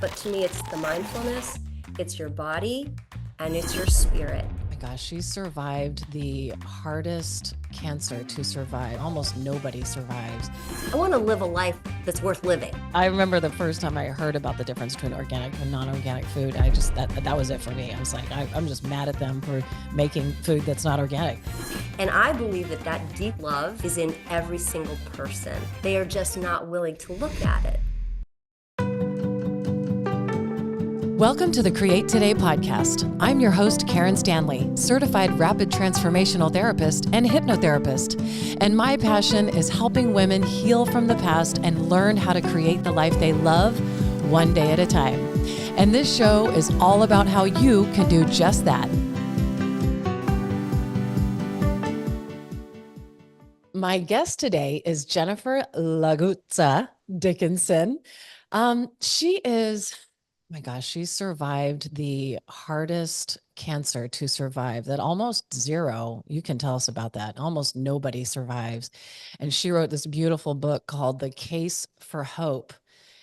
But to me, it's the mindfulness, it's your body, and it's your spirit. My gosh, she survived the hardest cancer to survive. Almost nobody survives. I want to live a life that's worth living. I remember the first time I heard about the difference between organic and non-organic food. I just that was it for me. I was like, I'm just mad at them for making food that's not organic. And I believe that that deep love is in every single person. They are just not willing to look at it. Welcome to the Create Today podcast. I'm your host, Karen Stanley, certified rapid transformational therapist and hypnotherapist. And my passion is helping women heal from the past and learn how to create the life they love one day at a time. And this show is all about how you can do just that. My guest today is Jennifer Laguzza Dickenson. She is... My gosh, she survived the hardest cancer to survive that almost zero, you can tell us about that. Almost nobody survives. And she wrote this beautiful book called The Case for Hope.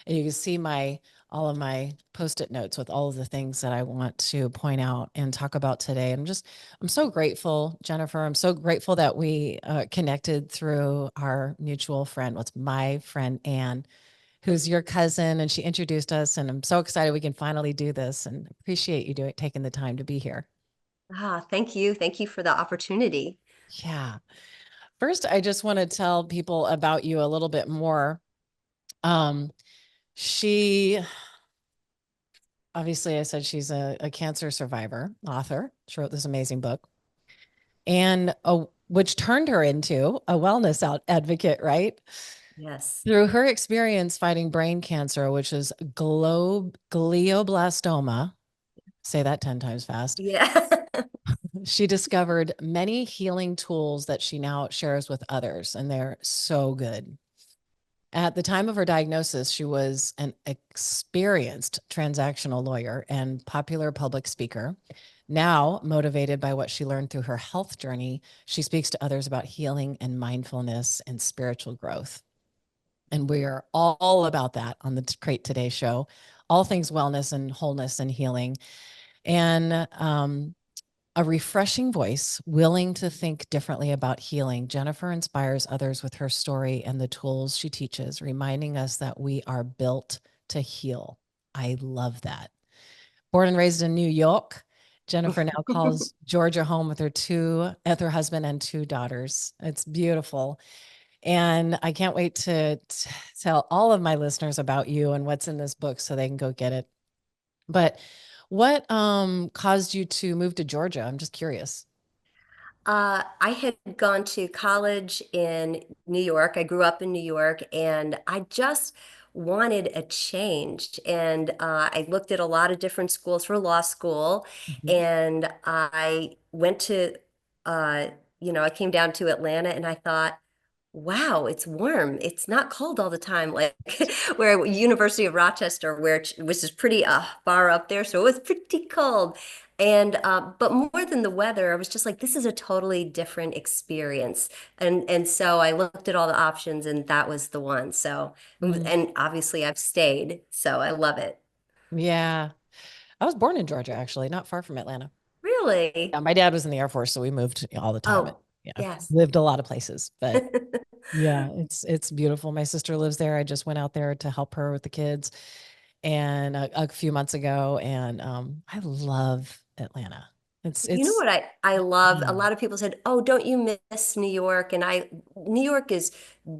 And you can see all of my Post-it notes with all of the things that I want to point out and talk about today. I'm so grateful, Jennifer. I'm so grateful that we connected through our mutual friend. What's my friend, Anne, who's your cousin, and she introduced us, and I'm so excited we can finally do this and appreciate you taking the time to be here. Thank you. Thank you for the opportunity. Yeah. First, I just want to tell people about you a little bit more. She, obviously, I said she's a cancer survivor, author. She wrote this amazing book, and which turned her into a wellness advocate, right? Yes. Through her experience fighting brain cancer, which is glioblastoma, say that 10 times fast. Yeah. She discovered many healing tools that she now shares with others, and they're so good. At the time of her diagnosis, she was an experienced transactional lawyer and popular public speaker. Now, motivated by what she learned through her health journey, she speaks to others about healing and mindfulness and spiritual growth. And we are all about that on the Create Today show, all things wellness and wholeness and healing. And a refreshing voice, willing to think differently about healing, Jennifer inspires others with her story and the tools she teaches, reminding us that we are built to heal. I love that. Born and raised in New York, Jennifer now calls Georgia home with her husband and two daughters. It's beautiful. And I can't wait to tell all of my listeners about you and what's in this book so they can go get it. But what caused you to move to Georgia? I'm just curious. I had gone to college in New York. I grew up in New York, and I just wanted a change. And I looked at a lot of different schools for law school, Mhm. and I went to, I came down to Atlanta, and I thought, wow, it's warm. It's not cold all the time, like where University of Rochester, which is pretty far up there, so it was pretty cold. And but more than the weather, I was just like, this is a totally different experience. And so I looked at all the options, and that was the one. So, Mm. and obviously I've stayed, so I love it. Yeah. I was born in Georgia, actually, not far from Atlanta. Really? Yeah, my dad was in the Air Force, so we moved all the time. Oh, Yeah, yes. lived a lot of places, but yeah, it's beautiful. My sister lives there. I just went out there to help her with the kids and a few months ago, and I love Atlanta. It's You know it's what I love? A yeah. lot of people said, "Oh, don't you miss New York?" And New York is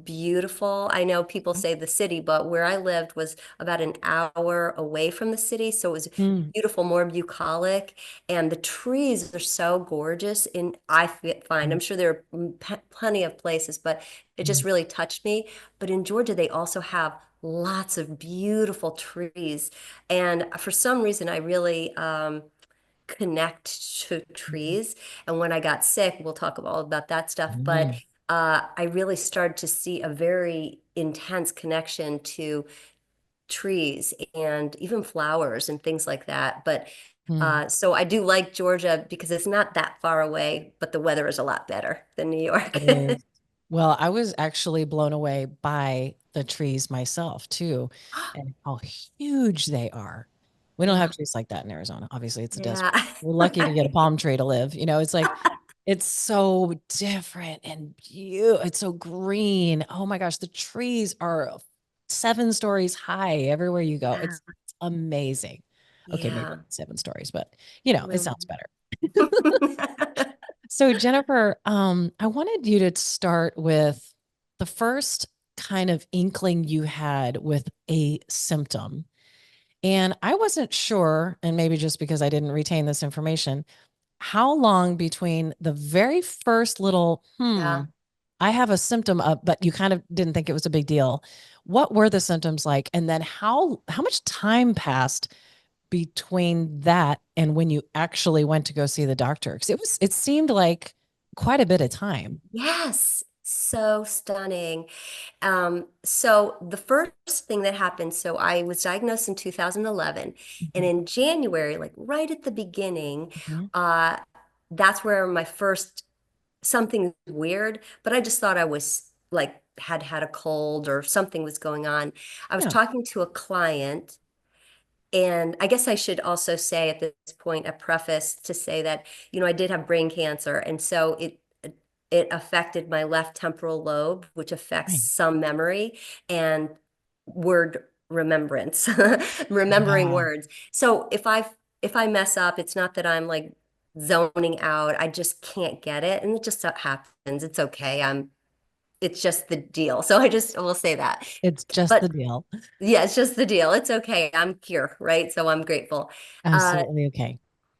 beautiful. I know people say the city, but where I lived was about an hour away from the city, so it was Mm, beautiful, more bucolic, and the trees are so gorgeous. And find, mm, I'm sure there are plenty of places, but it just mm, really touched me. But in Georgia, they also have lots of beautiful trees, and for some reason, I really connect to mm, trees. And when I got sick, we'll talk all about that stuff. But mm, I really started to see a very intense connection to trees and even flowers and things like that. But mm. so I do like Georgia because it's not that far away, but the weather is a lot better than New York. It is. Well, I was actually blown away by the trees myself too, and how huge they are. We don't have Yeah. trees like that in Arizona. Obviously, it's a Yeah. desert. We're lucky to get a palm tree to live. It's like it's so different and beautiful. It's so green. Oh my gosh, the trees are 7 stories high everywhere you go. Yeah. It's amazing. Okay, maybe Yeah. 7 stories, but it Well, sounds better. So Jennifer, I wanted you to start with the first kind of inkling you had with a symptom. And I wasn't sure, and maybe just because I didn't retain this information, how long between the very first little, yeah. I have a symptom of, but you kind of didn't think it was a big deal. What were the symptoms like? And then how much time passed between that and when you actually went to go see the doctor? Because it seemed like quite a bit of time. Yes. So stunning. So the first thing that happened, so I was diagnosed in 2011, and Mhm. in January, like right at the beginning, Mhm. uh, that's where my first something weird, but I just thought I was like had a cold or something was going on. I was Yeah. talking to a client, and I guess I should also say at this point a preface to say that, I did have brain cancer, and so it affected my left temporal lobe, which affects Right. some memory and word remembrance, remembering Wow. words. So if I mess up, it's not that I'm like zoning out. I just can't get it, and it just happens. It's okay. It's just the deal. So I just will say that. It's just the But deal. yeah, it's just the deal. It's okay. I'm here, right? So I'm grateful. Uh, Absolutely okay.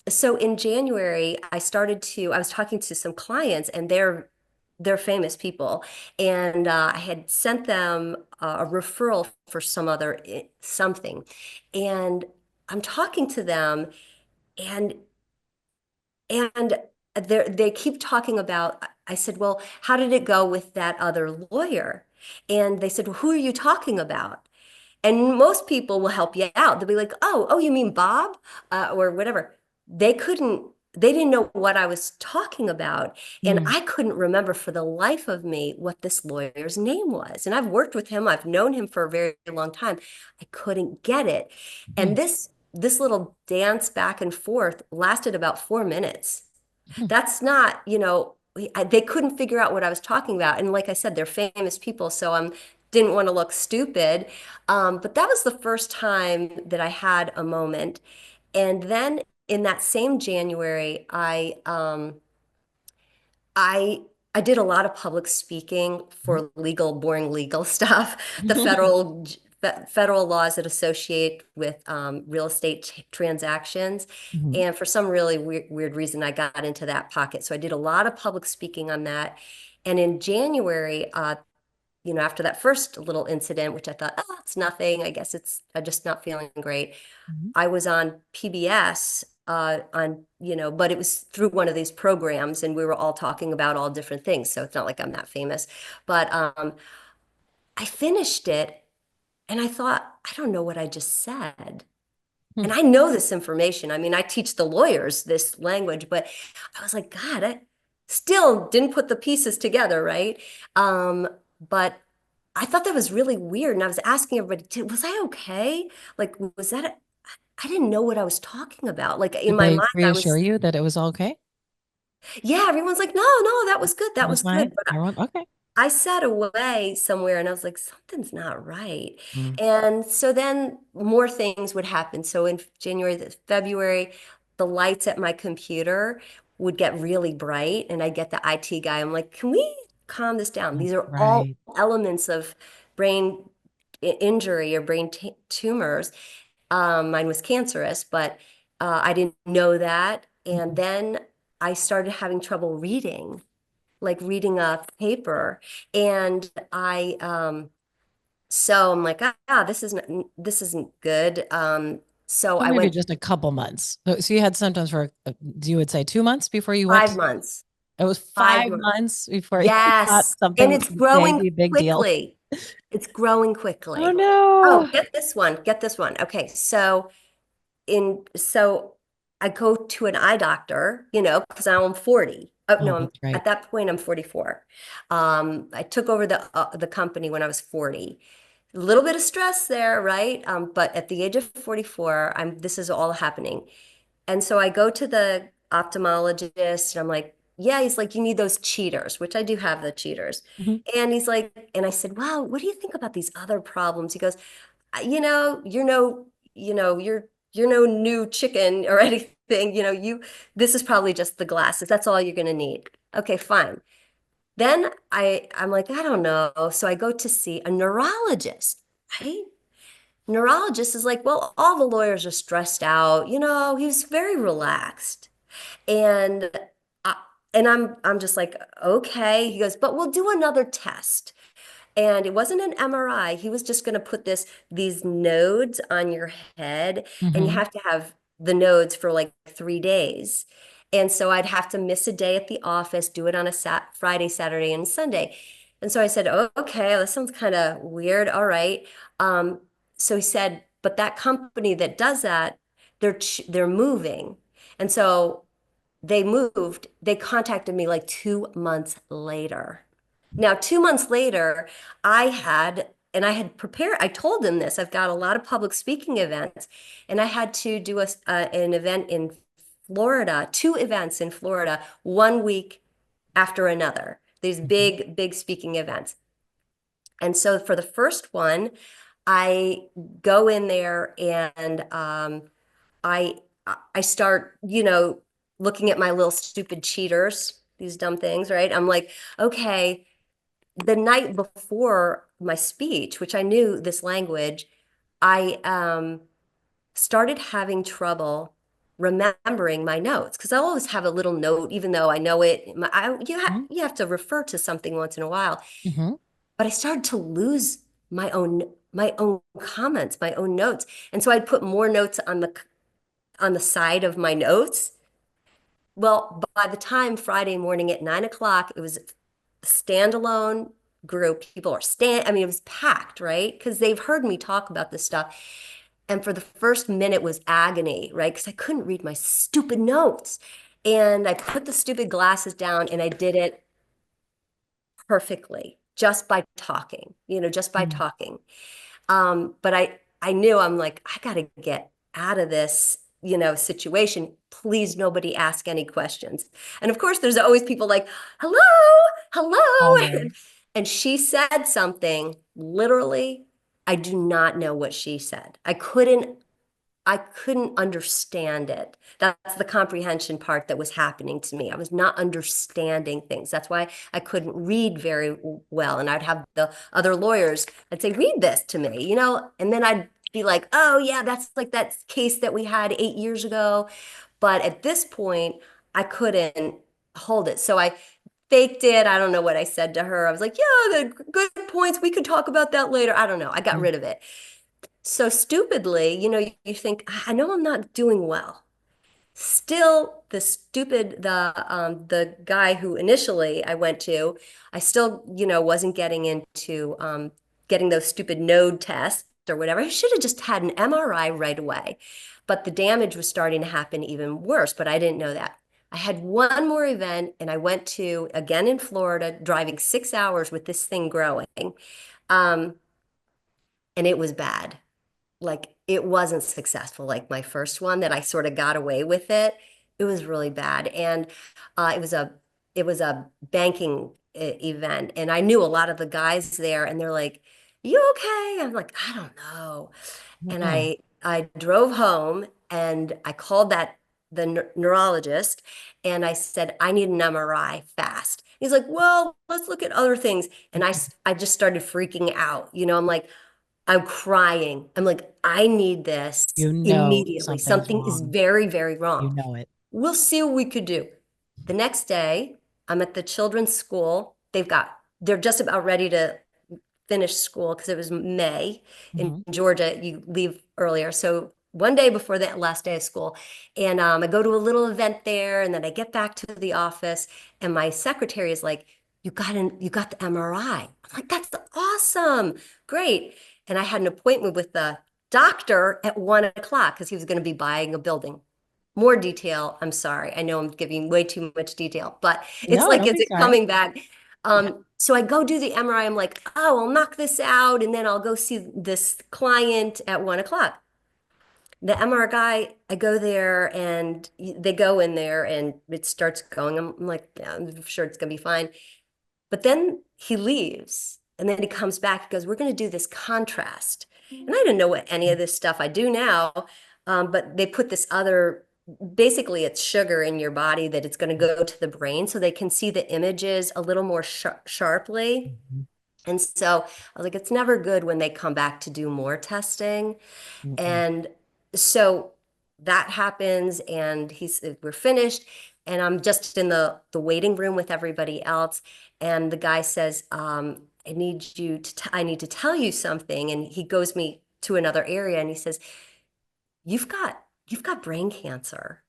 so in January, I was talking to some clients, and they're famous people, and I had sent them a referral for some other something, and I'm talking to them, and and they keep talking about, I said, well, how did it go with that other lawyer? And they said, well, who are you talking about? And most people will help you out. They'll be like, oh, you mean Bob? Or whatever. They didn't know what I was talking about. And Mm. I couldn't remember for the life of me what this lawyer's name was. And I've worked with him, I've known him for a very long time. I couldn't get it. And Mm. this little dance back and forth lasted about 4 minutes. Mm. That's not, they couldn't figure out what I was talking about. And like I said, they're famous people, so I didn't want to look stupid. But that was the first time that I had a moment. And then in that same January, I I did a lot of public speaking Mhm. for legal, boring legal stuff, the federal laws that associate with real estate transactions. Mhm. And for some really weird reason, I got into that pocket. So I did a lot of public speaking on that. And in January, after that first little incident, which I thought, oh, it's nothing. I guess I'm just not feeling great. Mhm. I was on PBS but it was through one of these programs, and we were all talking about all different things. So it's not like I'm that famous. But I finished it, and I thought, I don't know what I just said. Mm. And I know this information. I mean, I teach the lawyers this language, but I was like, God, I still didn't put the pieces together, right? But I thought that was really weird. And I was asking everybody, was I okay? Like, was that, I didn't know what I was talking about. Like in Did my they mind, I reassure was, you that it was okay? yeah, everyone's like, no, that was good. It That was was good. fine. But Everyone, okay. I sat away somewhere, and I was like, something's not right. Mm. And so then more things would happen. So in January, February, the lights at my computer would get really bright, and I get the IT guy. I'm like, can we calm this down? These are all Right. elements of brain injury or brain tumors. Mine was cancerous, but I didn't know that. And Mhm. then I started having trouble reading, like reading a paper. And so I'm like, this isn't good. So So I maybe went just a couple months. So you had symptoms for, you would say 2 months before you went to, 5 months, it was five five months. months before you thought Yes. And something it's may growing be a big deal. quickly. It's growing Oh quickly. Oh, no. get this one. Get this one. Okay. So I go to an eye doctor, because now I'm 40. Oh Oh, no, that's right. at that point I'm 44. I took over the company when I was 40. little bit of stress there, right? But at the age of 44, this is all happening. And so I go to the ophthalmologist and I'm like, yeah, he's like, you need those cheaters, which I do have the cheaters. Mhm. And he's like, and I said, wow, what do you think about these other problems? He goes, you're no new chicken or anything. This is probably just the glasses. That's all you're going to need. Okay, fine. Then I'm like, I don't know. So I go to see a neurologist, right? Neurologist is like, well, all the lawyers are stressed out. He was very relaxed. And I, and I'm just like, okay. He goes, but we'll do another test. And it wasn't an MRI. He was just going to put these nodes on your head, and you Mhm. have to have the nodes for like 3 days. And so I'd have to miss a day at the office, do it on a Friday, Saturday, and Sunday. And so I said, oh, okay, that sounds kind of weird. All right. Um, so he said, but that company that does that, they're moving. And so they moved. They contacted me like 2 months later. Now, 2 months later, I had prepared, I told them this. I've got a lot of public speaking events, and I had to do an event in Florida, two events in Florida, 1 week after another, these Mhm. big, big speaking events. And so for the first one, I go in there and I I start, looking at my little stupid cheaters, these dumb things, right? I'm like, okay, the night before my speech, which I knew this language, I started having trouble remembering my notes because I always have a little note, even though I know it. Mhm. You have to refer to something once in a while, Mhm. but I started to lose my own comments, my own notes, and so I'd put more notes on the side of my notes. Well, by the time Friday morning at 9 o'clock, it was a standalone group. I mean, it was packed, right? Because they've heard me talk about this stuff. And for the first minute was agony, right? Because I couldn't read my stupid notes. And I put the stupid glasses down and I did it perfectly just by talking, just by Mhm. talking. But I knew I'm like, I gotta get out of this, situation. Please, nobody ask any questions. And of course, there's always people like, hello, hello. Always. And she said something, literally, I do not know what she said. I couldn't understand it. That's the comprehension part that was happening to me. I was not understanding things. That's why I couldn't read very well. And I'd have the other lawyers, I'd say, read this to me, and then I'd be like, oh, yeah, that's like that case that we had 8 years ago. But at this point, I couldn't hold it. So I faked it. I don't know what I said to her. I was like, yeah, the good points. We could talk about that later. I don't know. I got Mhm. rid of it. So stupidly, you think, I know I'm not doing well. Still, the guy who initially I went to, I still, wasn't getting into getting those stupid node tests or whatever. I should have just had an MRI right away. But the damage was starting to happen even worse, but I didn't know that. I had one more event and I went to, again in Florida, driving 6 hours with this thing growing. Um, and it was bad. Like it wasn't successful like my first one that I sort of got away with it. It was really bad. And it was a banking event and I knew a lot of the guys there and they're like, "You okay?" I'm like, "I don't know." And Mhm. I drove home and I called the neurologist and I said, "I need an MRI fast." He's like, "Well, let's look at other things." And I just started freaking out. I'm like, I'm crying. I'm like, I need this You know immediately. something's Something is wrong. very, very You wrong. know it. We'll see what we could do. The next day, I'm at the children's school. They're just about ready to finish school because it was May. In Mhm. Georgia, you leave earlier. So one day before the last day of school, and I go to a little event there, and then I get back to the office, and my secretary is like, you got the MRI." I'm like, "That's awesome, great." And I had an appointment with the doctor at 1 o'clock because he was going to be buying a building. More detail. I'm sorry. I know I'm giving way too much detail, but it's No, like, don't is be it sorry. coming back? So I go do the MRI. I'm like, oh, I'll knock this out and then I'll go see this client at 1 o'clock. The MR guy, I go there and they go in there and it starts going. I'm like, yeah, I'm sure it's gonna be fine. But then he leaves and then he comes back. He goes, we're going to do this contrast. And I didn't know what any of this stuff I do now. But they put this other, basically, it's sugar in your body that it's going to go to the brain so they can see the images a little more sharply. Mhm. And so I was like, it's never good when they come back to do more testing. Mm-mm. And so that happens and we're finished and I'm just in the waiting room with everybody else and the guy says I need to tell you something and he goes me to another area and he says you've got brain cancer.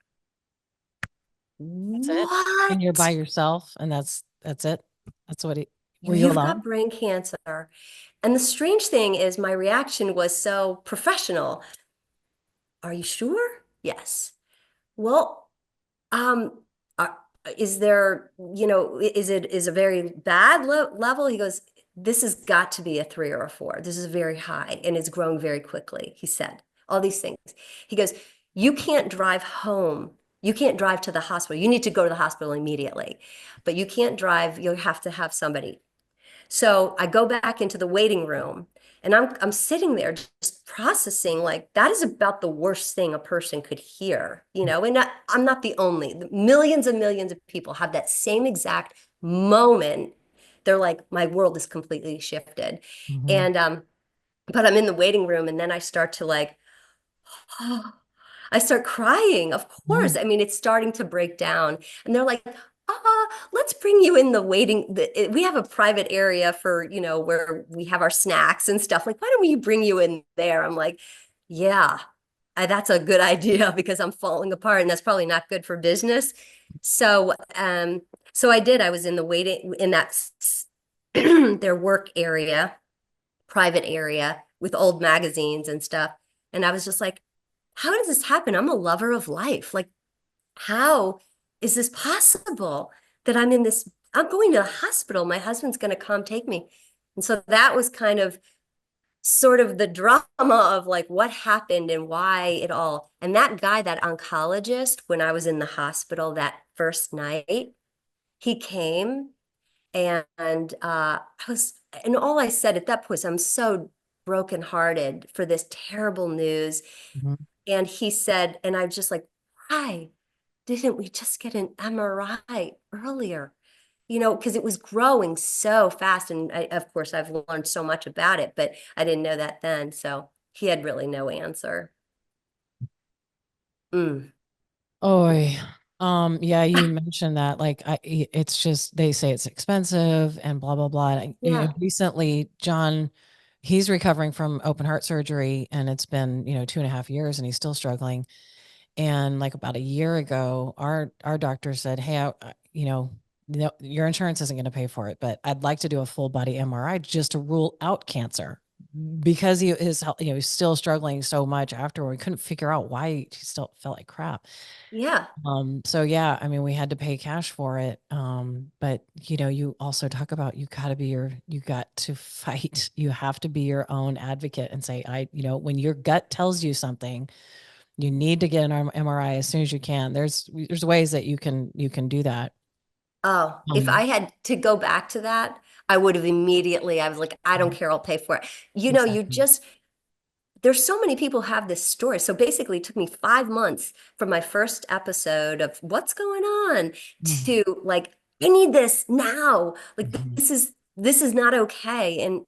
That's it. And you're by What? yourself, and that's it. That's what he. Were you You've got alone? brain cancer. And the strange thing is my reaction was so professional. Are you sure? Yes. Well, Um, uh, is there, is a very bad level? He goes, this has got to be a 3 or a 4. This is very high and it's growing very quickly. He said all these things. He goes, you can't drive home. You can't drive to the hospital. You need to go to the hospital immediately, but you can't drive. You'll have to have somebody. So I go back into the waiting room and I'm sitting there just processing like that is about the worst thing a person could hear, and I'm not the only. Millions and millions of people have that same exact moment. They're like, my world is completely shifted. Hmm. And but I'm in the waiting room and then I start to like I start crying, of Yeah. course. I mean, it's starting to break down. And they're like, let's bring you in the waiting. We have a private area for, where we have our snacks and stuff. Like, why don't we bring you in there? I'm like, yeah, that's a good idea because I'm falling apart and that's probably not good for business. So, so I did. I was in the waiting in that their work area, private area with old magazines and stuff. And I was just like, how does this happen? I'm a lover of life. Like, how is this possible that I'm going to the hospital. My husband's going to come take me. And so that was kind of sort of the drama of like what happened and why it all. And that guy, that oncologist, when I was in the hospital that first night, he came and all I said at that point was, I'm so brokenhearted for this terrible news. Hmm. And he said, and I was just like, why didn't we just get an MRI earlier? Because it was growing so fast. And of course, I've learned so much about it, but I didn't know that then. So he had really no answer. Mm. Oh, yeah, you mentioned that. Like, it's just they say it's expensive and blah blah blah. And, Yeah. recently, John, he's recovering from open heart surgery, and it's been 2.5 years, and he's still struggling. And like about a year ago, our doctor said, "Hey, no, your insurance isn't going to pay for it, but I'd like to do a full body MRI just to rule out cancer." Because he's still struggling so much afterward. We couldn't figure out why he still felt like crap. Yeah. So yeah, I mean, we had to pay cash for it. But you also talk about you got to fight. You have to be your own advocate and say, when your gut tells you something, you need to get an MRI as soon as you can. There's ways that you can do that. Oh, if Um, I had to go back to that, I would have immediately, I was like, I don't care, I'll pay for it. You exactly. just there's so many people have this story. So basically, it took me 5 months from my first episode of what's going on Mhm. to like, I need this now. Like Mhm. this is not okay. And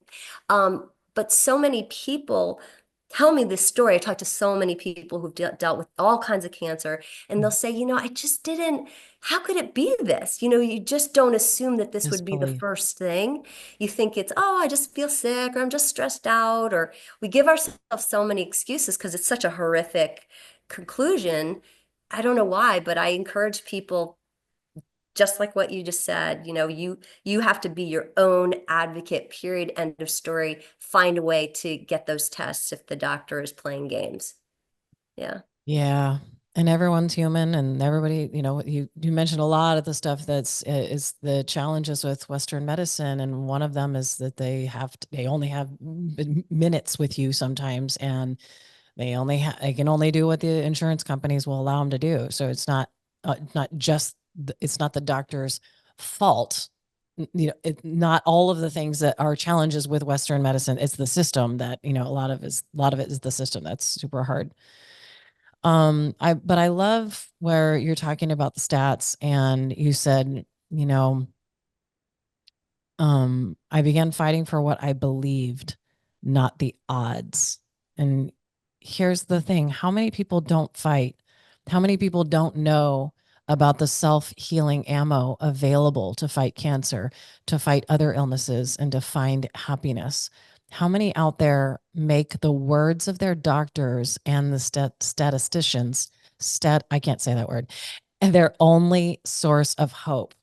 but so many people tell me this story. I talk to so many people who've dealt with all kinds of cancer, and they'll say, I just didn't. How could it be this? You just don't assume that this would be the Disbelief. first thing. You think it's, oh, I just feel sick, or I'm just stressed out, or we give ourselves so many excuses because it's such a horrific conclusion. I don't know why, but I encourage people, just like what you just said, you have to be your own advocate, period, end of story. Find a way to get those tests if the doctor is playing games. Yeah. Yeah. And everyone's human, and everybody, you mentioned a lot of the stuff that's is the challenges with Western medicine, and one of them is that they only have minutes with you sometimes, and they can only do what the insurance companies will allow them to do. So it's not the doctor's fault. Not all of the things that are challenges with Western medicine. It's the system that a lot of it is the system that's super hard. But I love where you're talking about the stats, and you said, I began fighting for what I believed, not the odds. And here's the thing: how many people don't fight? How many people don't know about the self-healing ammo available to fight cancer, to fight other illnesses, and to find happiness? How many out there make the words of their doctors and the statisticians, I can't say that word, and their only source of hope?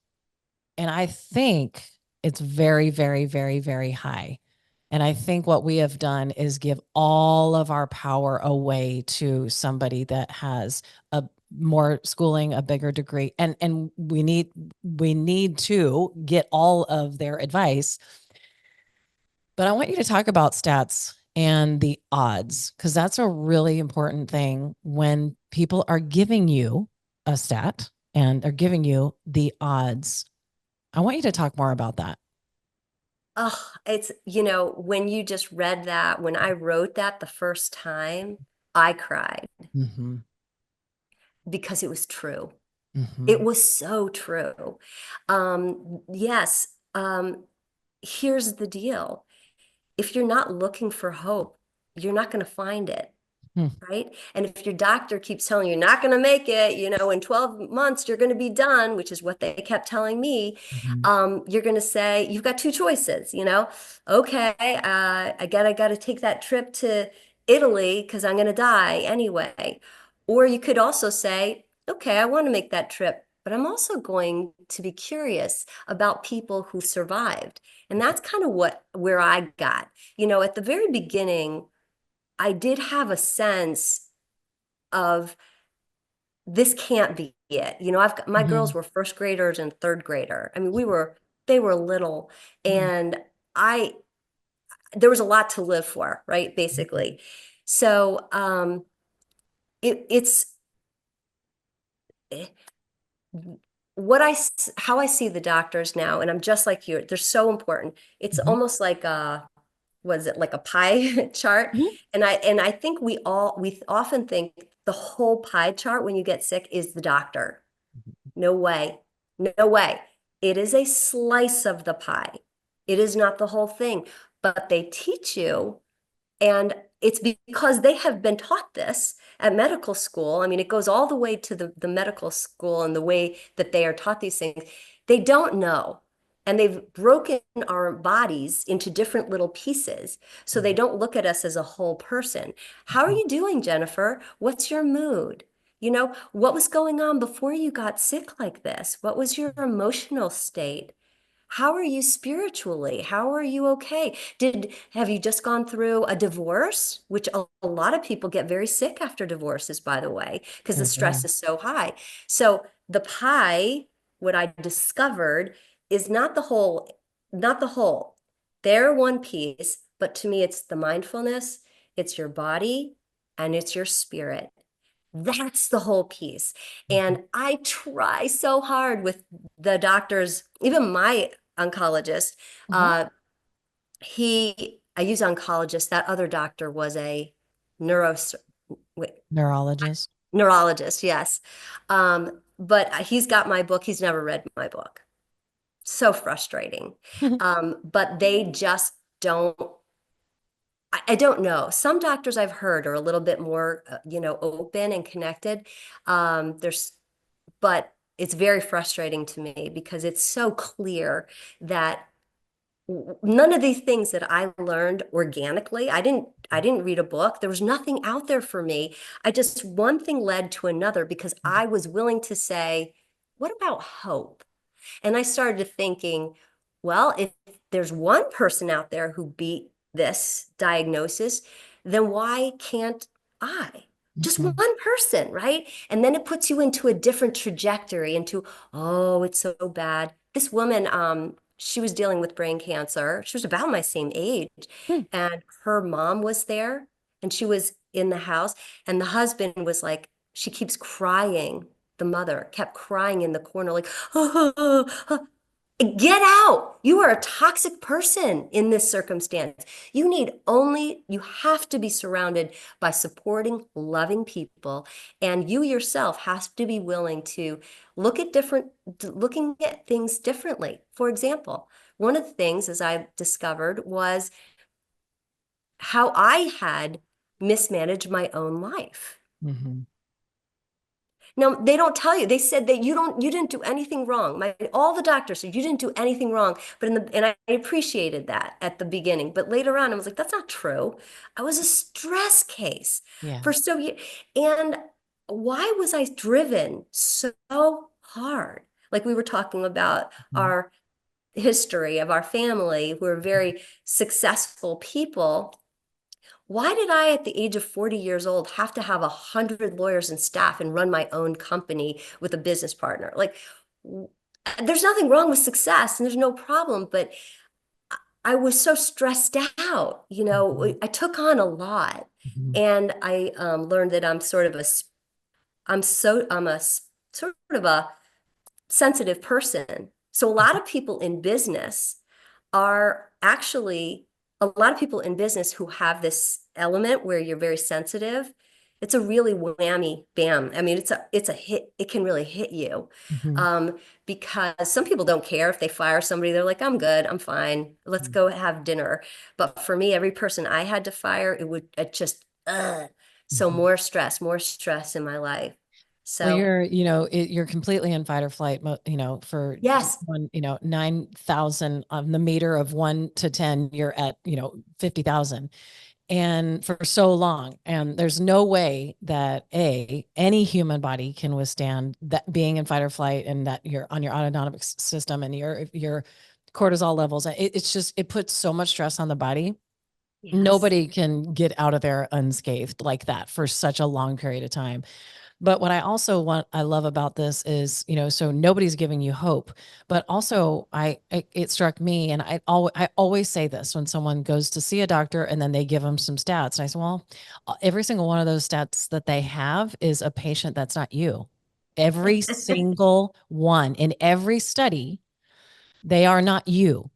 And I think it's very, very, very, very high. And I think what we have done is give all of our power away to somebody that has a more schooling, a bigger degree. And we need to get all of their advice. But I want you to talk about stats and the odds, because that's a really important thing when people are giving you a stat and are giving you the odds. I want you to talk more about that. Oh, when you just read that, when I wrote that the first time, I cried Hmm. because it was true. It Hmm. was so true. Yes, here's the deal. If you're not looking for hope, you're not going to find it. Right? And if your doctor keeps telling you you're not going to make it, in 12 months you're going to be done, which is what they kept telling me, Hmm. you're going to say you've got two choices, okay, I got to take that trip to Italy because I'm going to die anyway. Or you could also say, okay, I want to make that trip, but I'm also going to be curious about people who survived. And that's kind of where I got, at the very beginning. I did have a sense of this can't be it. I've got my girls Hmm. were first graders and third grader. I mean, they were little, and I there was a lot to live for, right? Basically. So it's eh, how I see the doctors now, and I'm just like you. They're so important. It's Hmm. almost like was it like a pie chart? And I think we often think the whole pie chart when you get sick is the doctor. No way. No way. It is a slice of the pie. It is not the whole thing, but they teach you, and it's because they have been taught this at medical school. I mean, it goes all the way to the medical school and the way that they are taught these things. They don't know. And they've broken our bodies into different little pieces. So they don't look at us as a whole person. How are you doing, Jennifer? What's your mood? What was going on before you got sick like this? What was your emotional state? How are you spiritually? How are you okay? Have you just gone through a divorce, which a lot of people get very sick after divorces, by the way, because the Sure stress do. is so high. So the pie, what I discovered is not the whole. They're one piece, but to me, it's the mindfulness, it's your body, and it's your spirit. That's the whole piece. Mhm. And I try so hard with the doctors, even my oncologist. Mhm. Uh, I use oncologist. That other doctor was a neuro, wait, Neurologist. neurologist, yes. But he's got my book. He's never read my book. So frustrating. But they just don't. I don't know. Some doctors I've heard are a little bit more, open and connected. There's but it's very frustrating to me because it's so clear that none of these things that I learned organically, I didn't read a book. There was nothing out there for me. I just one thing led to another because I was willing to say, what about hope? And I started thinking, well, if there's one person out there who beat this diagnosis, then why can't I? Just Mhm. one person, right? And then it puts you into a different trajectory, into, oh, it's so bad. This woman, she was dealing with brain cancer. She was about my same age, Hmm. and her mom was there, and she was in the house, and the husband was like, she keeps crying. The mother kept crying in the corner, like, get out. You are a toxic person in this circumstance. You have to be surrounded by supporting, loving people. And you yourself have to be willing to looking at things differently. For example, one of the things, as I discovered, was how I had mismanaged my own life. Mhm. Now, they don't tell you. They said that you didn't do anything wrong. All the doctors said you didn't do anything wrong. And I appreciated that at the beginning. But later on, I was like, that's not true. I was a stress case Yeah. for and why was I driven so hard? Like we were talking about Mhm. our history of our family. We're very successful people. Why did I, at the age of 40 years old, have to have 100 lawyers and staff and run my own company with a business partner? Like, there's nothing wrong with success and there's no problem, but I was so stressed out. Mhm. I took on a lot, Mhm. and I learned that I'm sort of a sensitive person. So are actually a lot of people in business who have this element where you're very sensitive. It's a really whammy bam. I mean, it's a hit. It can really hit you. Mhm. Um, because some people don't care if they fire somebody. They're like, I'm good, I'm fine. Let's Mhm. go have dinner. But for me, every person I had to fire, it just, so Mhm. more stress in my life. Well, So you're completely in fight or flight, for yes, one, 9,000 on the meter of 1 to 10, you're at, 50,000. And for so long. And there's no way that any human body can withstand that being in fight or flight, and that you're on your autonomic system and your cortisol levels. It's just, it puts so much stress on the body. yes. Nobody can get out of there unscathed like that for such a long period of time. But what I love about this is, so nobody's giving you hope, but also it struck me, and I always say this when someone goes to see a doctor and then they give them some stats. And I say, well, every single one of those stats that they have is a patient that's not you. Every single one in every study, they are not you.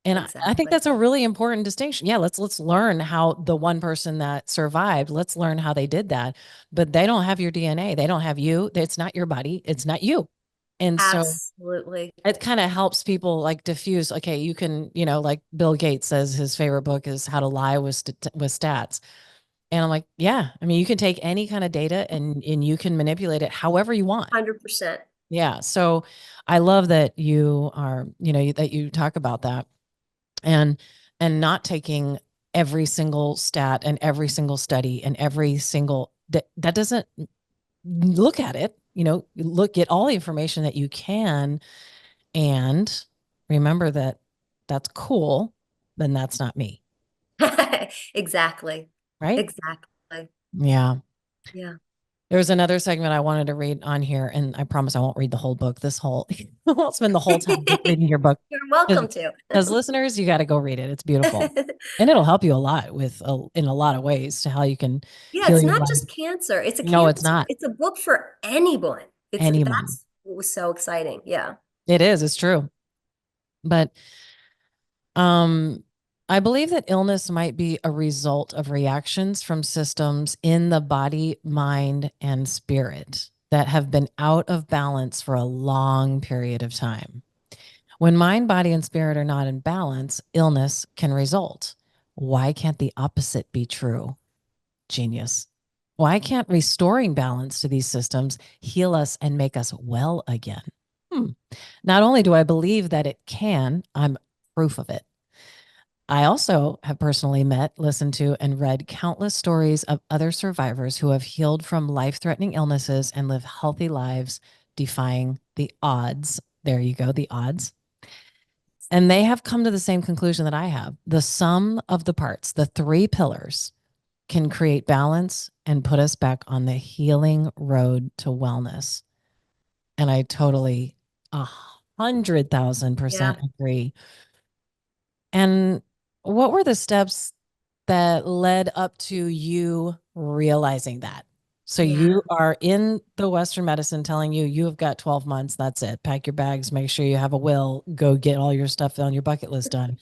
And I think Exactly. that's a really important distinction. Yeah, let's learn how the one person that survived, let's learn how they did that. But they don't have your DNA. They don't have you. It's not your body. It's not you. And so Absolutely. it kind of helps people like diffuse. Okay, you can, like Bill Gates says his favorite book is How to Lie with Stats. And I'm like, yeah, I mean, you can take any kind of data and you can manipulate it however you want. 100%. Yeah. So I love that you are, that you talk about that, and not taking every single stat and every single study and every single that doesn't look at it, look at all the information that you can, and remember that that's cool, then that's not me, Exactly. right? Exactly. Yeah. Yeah. There was another segment I wanted to read on here, and I promise I won't read the whole book. This whole I'll spend the whole time just reading your book. You're welcome to. As listeners, you got to go read it. It's beautiful. And it'll help you a lot in a lot of ways to how you can Yeah, heal it's your not life. just cancer. No, it's not It's a book for anyone. anyone. That's what was so exciting. Yeah. It is, it's true. But um I believe that illness might be a result of reactions from systems in the body, mind, and spirit that have been out of balance for a long period of time. When mind, body, and spirit are not in balance, illness can result. Why can't the opposite be true? Genius. Why can't restoring balance to these systems heal us and make us well again? Hmm. Not only do I believe that it can, I'm proof of it. I also have personally met, listened to, and read countless stories of other survivors who have healed from life threatening illnesses and live healthy lives, defying the odds. There you go, the odds. And they have come to the same conclusion that I have. The sum of the parts, the three pillars, can create balance and put us back on the healing road to wellness. And I totally 100,000% Yeah. agree. And what were the steps that led up to you realizing that? So Yeah. you are in the Western medicine telling you you have got 12 months. That's it. Pack your bags, make sure you have a will, go get all your stuff on your bucket list done.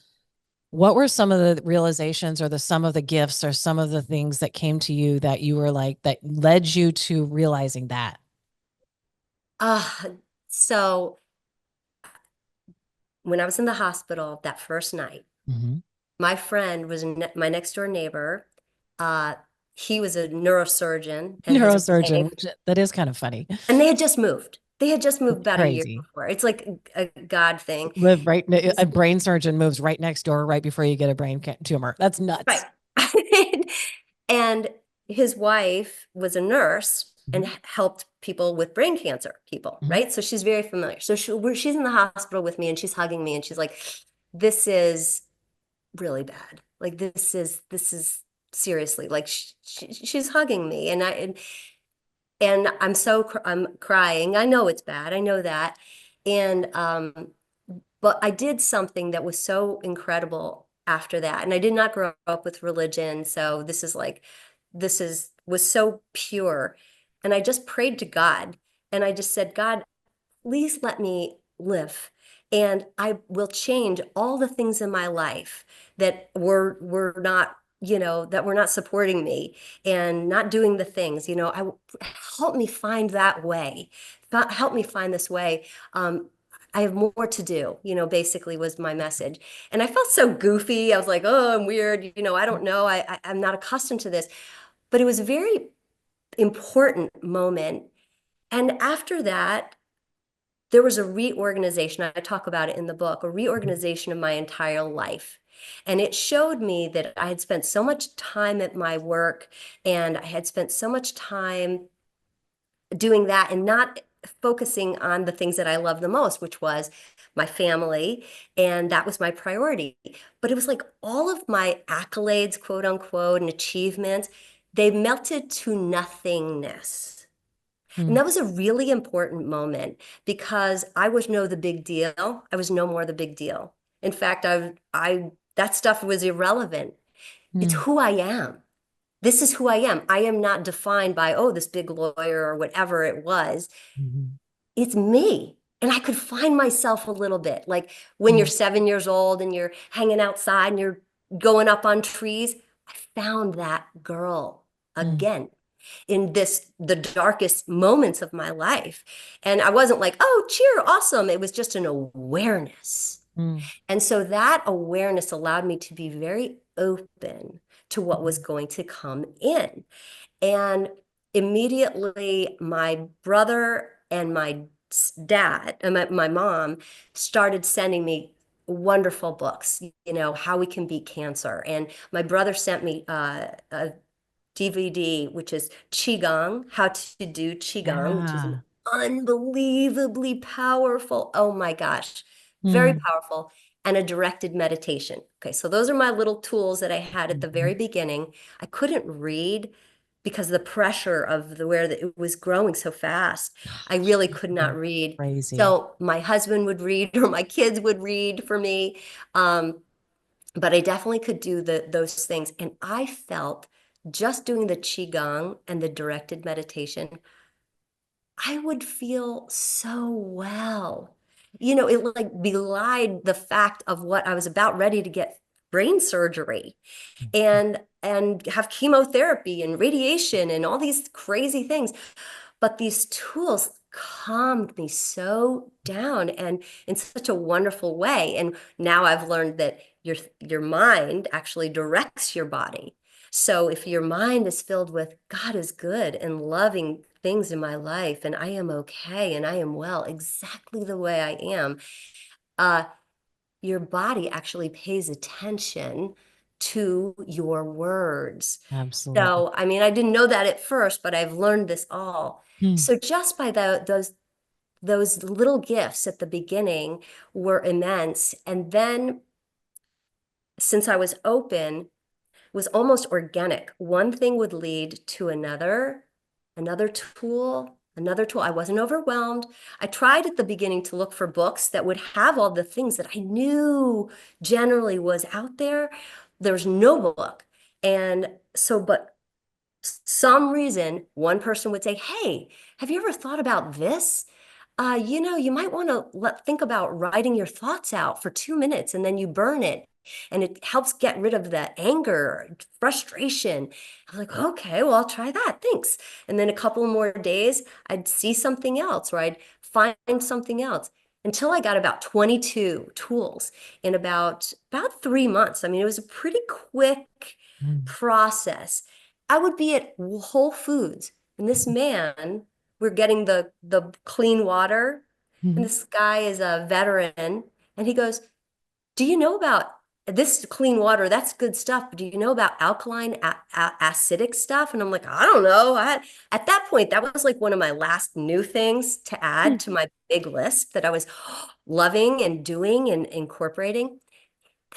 What were some of the realizations or some of the gifts or some of the things that came to you that you were like, that led you to realizing that? Uh, so when I was in the hospital that first night, Mhm. my friend was my next door neighbor. Uh, he was a neurosurgeon and his Neurosurgeon, wife, which that is kind of funny. and they had just moved. They had just moved It's about a year crazy. before. It's like a God thing. Live a brain surgeon moves right next door right before you get a brain tumor. That's Right. nuts. And his wife was a nurse and Mhm. helped people with brain cancer people, Mhm. right? So she's very familiar. So she's in the hospital with me and she's hugging me and she's like, this is really bad. Like this is seriously like she's hugging me and I'm crying. I know it's bad. I know that. And but I did something that was so incredible after that. And I did not grow up with religion, so this is was so pure. And I just prayed to God and I just said, God, please let me live. And I will change all the things in my life that were not, that were not supporting me and not doing the things, help me find that way. Help me find this way. I have more to do, basically was my message. And I felt so goofy. I was like, oh, I'm weird. I don't know. I'm not accustomed to this. But it was a very important moment. And after that, there was a reorganization. I talk about it in the book, a reorganization of my entire life. And it showed me that I had spent so much time at my work and I had spent so much time doing that and not focusing on the things that I love the most, which was my family. And that was my priority. But it was like all of my accolades, quote unquote, and achievements, they melted to nothingness. And Mm. that was a really important moment because I was no the big deal. I was no more the big deal. In fact, that stuff was irrelevant. It's Mm. who I am. This is who I am. I am not defined by, oh, this big lawyer or whatever it was. Mhm. It's me. And I could find myself a little bit. Like when you're Mm. 7 years old and you're hanging outside and you're going up on trees, I found that girl Mm. again in the darkest moments of my life. And I wasn't like, oh, cheer, awesome. It was just an awareness. Mm. And so that awareness allowed me to be very open to what was Mm. going to come in. And immediately my brother and my dad and my mom started sending me wonderful books, how we can beat cancer. And my brother sent me a DVD, which is Qigong, how to do Qigong, which is an Yeah. unbelievably powerful, oh my gosh, very Mm. powerful, and a directed meditation. Okay, so those are my little tools that I had at the very Mhm. beginning. I couldn't read because of the pressure of where it was growing so fast. I Gosh, really could not read. crazy. So my husband would read or my kids would read for me. But I definitely could do those things. And I felt just doing the Qigong and the directed meditation, I would feel so well. It like belied the fact of what I was about ready to get brain surgery and have chemotherapy and radiation and all these crazy things. But these tools calmed me so down and in such a wonderful way. And now I've learned that your mind actually directs your body. So if your mind is filled with God is good and loving things in my life and I am okay and I am well exactly the way I am, uh, your body actually pays attention to your words. Absolutely. So, I mean, I didn't know that at first, but I've learned this all. Mm. So just by those little gifts at the beginning were immense. And then since I was open, was almost organic. One thing would lead to another tool, another tool. I wasn't overwhelmed. I tried at the beginning to look for books that would have all the things that I knew generally was out there. There's no book. And so, but some reason one person would say, "Hey, have you ever thought about this? You might want to think about writing your thoughts out for 2 minutes and then you burn it. And it helps get rid of the anger, frustration." I was like, okay, well, I'll try that. Thanks. And then a couple more days, I'd see something else, or I'd find something else until I got about 22 tools in about 3 months. I mean, it was a pretty quick Mm. process. I would be at Whole Foods, and this man, we're getting the clean water, and Mhm. this guy is a veteran, and he goes, "Do you know about this clean water? That's good stuff. But do you know about alkaline, acidic stuff?" And I'm like, "I don't know." At that point, that was like one of my last new things to add to my big list that I was loving and doing and incorporating.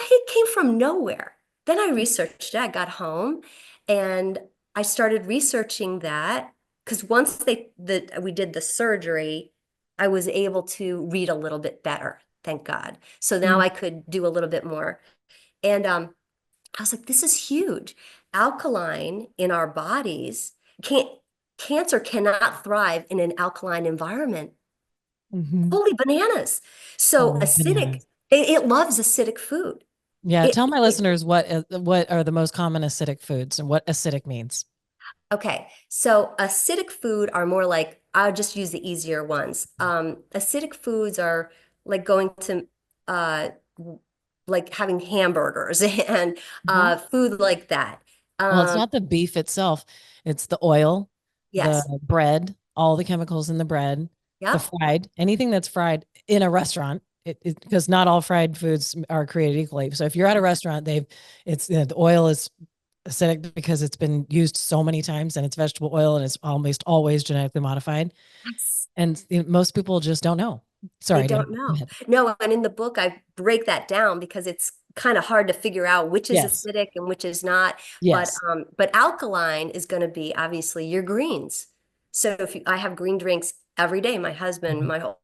It came from nowhere. Then I researched it. I got home and I started researching that because once we did the surgery, I was able to read a little bit better, thank God. So now Mm. I could do a little bit more. And I was like, this is huge. Alkaline in our bodies can't cancer cannot thrive in an alkaline environment. Mhm. Holy bananas. So Holy acidic, bananas. it loves acidic food. Yeah, It, tell my it listeners what are the most common acidic foods and what acidic means. Okay, so acidic food are more like, I'll just use the easier ones. Acidic foods are like going to uh like having hamburgers and Mhm. food like that. Well, it's Um, not the beef itself. It's the oil, the yes. bread, all the chemicals in the bread, the Yep. fried, anything that's fried in a restaurant. Because not all fried foods are created equally. So if you're at a restaurant, the oil is acidic because it's been used so many times and it's vegetable oil and it's almost always genetically modified. Yes. And most people just don't know. They Sorry, Dan, don't go know. ahead. No, and in the book, I break that down because it's kind of hard to figure out which is Yes. acidic and which is not. Yes. But alkaline is going to be obviously your greens. So I have green drinks every day, my husband, Mhm. my whole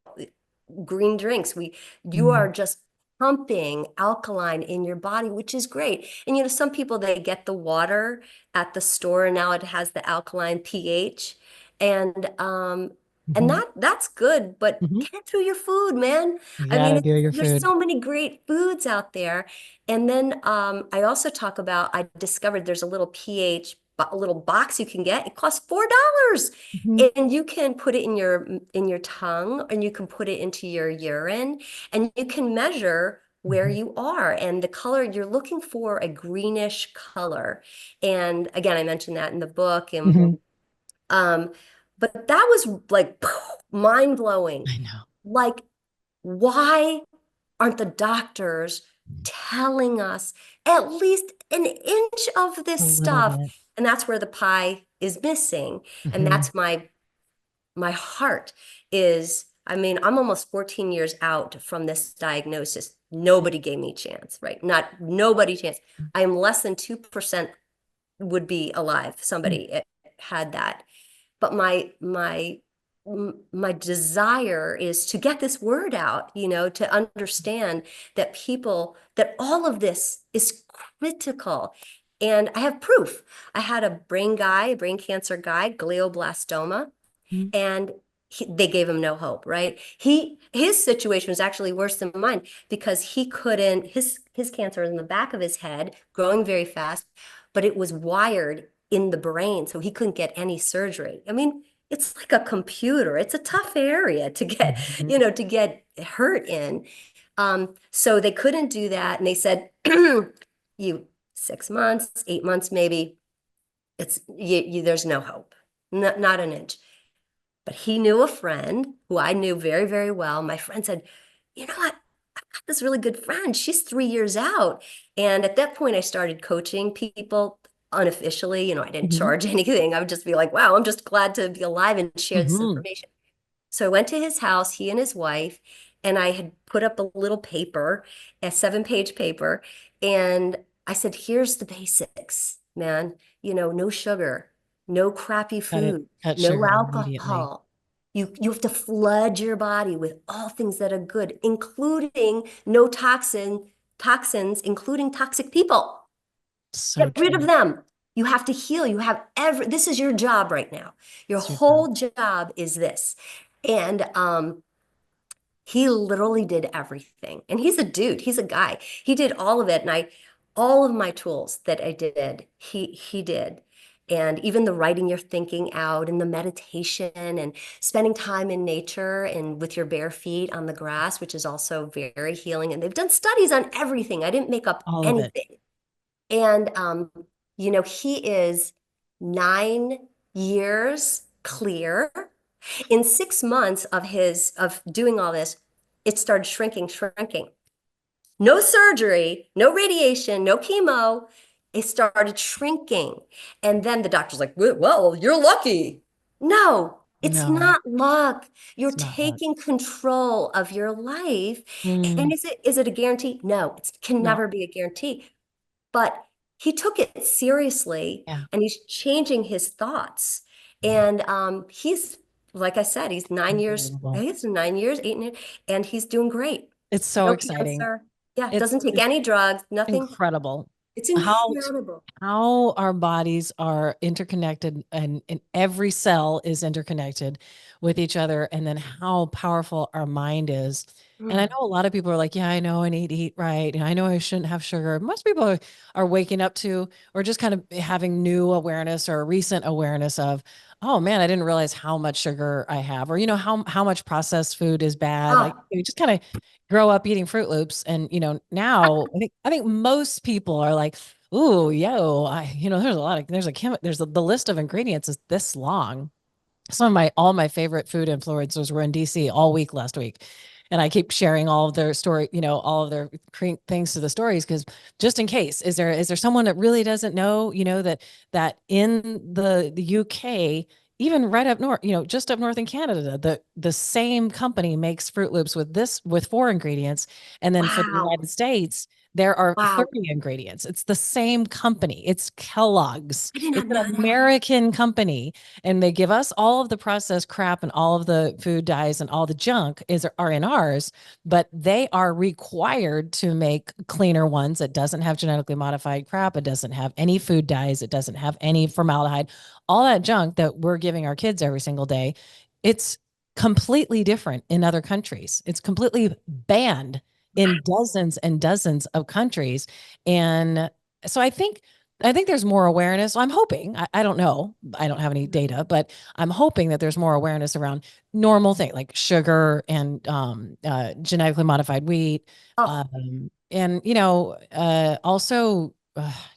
green drinks, you Mhm. are just pumping alkaline in your body, which is great. And some people they get the water at the store and now it has the alkaline pH. And Mhm. that's good, but Mhm. get it through your food, man. You I mean, gotta do your there's food. so many great foods out there. And then I also talk about I discovered there's a little pH, a little box you can get. It costs $4. Mhm. And you can put it in your tongue and you can put it into your urine and you can measure where Mhm. you are and the color you're looking for a greenish color. And again, I mentioned that in the book and Mhm. um but that was like mind blowing. I know. Like why aren't the doctors telling us at least an inch of A this little stuff? bit. And that's where the pie is missing. And Mhm. that's my heart is, I mean, I'm almost 14 years out from this diagnosis. Nobody gave me a chance, right? Not nobody chance. I'm less than 2% would be alive. Somebody had that. But my desire is to get this word out, to understand that all of this is critical. And I have proof. I had a brain cancer guy, glioblastoma, Mhm. and they gave him no hope, right? His situation was actually worse than mine because he couldn't his cancer was in the back of his head, growing very fast, but it was wired in the brain, so he couldn't get any surgery. I mean, it's like a computer. It's a tough area to get, Mhm. to get hurt in. So they couldn't do that, and they said, "You 6 months, 8 months, maybe. There's no hope, not an inch." But he knew a friend who I knew very, very well. My friend said, "You know what? I've got this really good friend. She's 3 years out." And at that point, I started coaching people unofficially. I didn't Mhm. charge anything. I would just be like, wow, I'm just glad to be alive and share this Mhm. information. So I went to his house, he and his wife, and I had put up a little paper, a 7-page paper, and I said, here's the basics, man. No sugar, no crappy food, cut no sugar immediately. alcohol. You have to flood your body with all things that are good, including no toxins, including toxic people. So Get rid of true. them. You have to heal. This is your job right now. Your It's your job. whole job is this. And he literally did everything. And he's a dude, he's a guy. He did all of it. And all of my tools that I did, he did. And even the writing your thinking out and the meditation and spending time in nature and with your bare feet on the grass, which is also very healing. And they've done studies on everything. I didn't make up All of it. anything. And he is 9 years clear. In 6 months of doing all this, it started shrinking. No surgery, no radiation, no chemo. It started shrinking. And then the doctor's like, well, you're lucky. No, it's No, not luck. You're it's not luck. taking control of your life. Mm, And is it a guarantee? No, it can no. never be a guarantee. But he took it seriously Yeah. and he's changing his thoughts. And he's, like I said, he's 9 years, Unbelievable. he's 9 years, 8 years, and he's doing great. It's so No exciting. cancer. Yeah, doesn't take It's any drugs, nothing. incredible It's how incredible. how our bodies are interconnected and every cell is interconnected with each other, and then how powerful our mind is. And I Mm. know a lot of people are like, yeah, I know I need to eat right, and I know I shouldn't have sugar. Most people are waking up to, or just kind of having new awareness or recent awareness of, oh man, I didn't realize how much sugar I have, or how much processed food is bad. Like Oh, you just kind of grow up eating Fruit Loops, and now I think most people are like, ooh, yo, the list of ingredients is this long. Some of all my favorite food influencers were in DC all week last week. And I keep sharing all of their story, all of their things to the stories, because just in case, is there someone that really doesn't know, that in the UK, even right up north, just up north in Canada, the same company makes Fruit Loops with 4 ingredients, and then for the wow. United States, there are Wow. 30 ingredients. It's the same company. It's Kellogg's. I did It's not an know that. American company, and they give us all of the processed crap, and all of the food dyes and all the junk are in ours, but they are required to make cleaner ones. It doesn't have genetically modified crap. It doesn't have any food dyes. It doesn't have any formaldehyde. All that junk that we're giving our kids every single day, it's completely different in other countries. It's completely banned in dozens and dozens of countries. And so I think there's more awareness. I'm hoping, I don't know, I don't have any data, but I'm hoping that there's more awareness around normal things like sugar and genetically modified wheat. Oh, And also